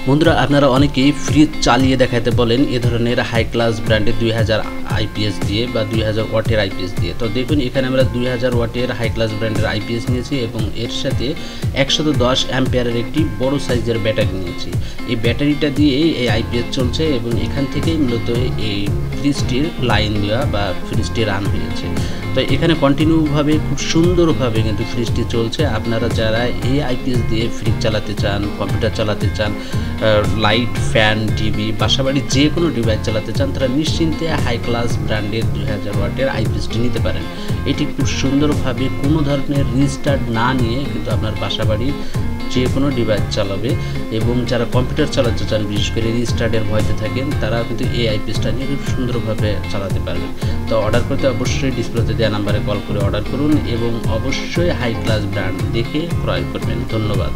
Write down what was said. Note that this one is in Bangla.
বন্ধুরা আপনারা অনেকেই ফ্রিজ চালিয়ে দেখাতে বলেন এ ধরনের হাই ক্লাস ব্র্যান্ডের 2000 আইপিএস দিয়ে বা 2000 ওয়াটের আইপিএস দিয়ে। তো দেখুন এখানে আমরা 2000 ওয়াটের হাই ক্লাস ব্র্যান্ডের আইপিএস নিয়েছি এবং এর সাথে 110 অ্যাম্পিয়ারের একটি বড় সাইজের ব্যাটারি নিয়েছি। এই ব্যাটারিটা দিয়ে এই আইপিএস চলছে এবং এখান থেকেই মূলত এই ফ্রিজটির লাইন দেওয়া বা ফ্রিজটি রান হয়েছে। তো এখানে কন্টিনিউভাবে খুব সুন্দরভাবে কিন্তু ফ্রিজটি চলছে। আপনারা যারা এই আইপিএস দিয়ে ফ্রিজ চালাতে চান, কম্পিউটার চালাতে চান, লাইট, ফ্যান, টিভি, বাসাবাড়ির যে কোনো ডিভাইস চালাতে চান, তারা নিশ্চিন্তে হাই ক্লাস ব্র্যান্ডের 2000 ওয়াটের আইপিএসটি নিতে পারেন। এটি খুব সুন্দরভাবে কোনো ধরনের রিস্টার্ট না নিয়ে কিন্তু আপনার বাসাবাড়ির যে কোনো ডিভাইস চালাবে এবং যারা কম্পিউটার চালাতে চান, বিশেষ করে রিস্টার্টের ভয়তে থাকেন, তারা কিন্তু এই আইপিএসটা নিয়ে খুব সুন্দরভাবে চালাতে পারবেন। তো অর্ডার করতে অবশ্যই ডিসপ্লেতে দেওয়া নাম্বারে কল করে অর্ডার করুন এবং অবশ্যই হাই ক্লাস ব্র্যান্ড দেখে ক্রয় করবেন। ধন্যবাদ।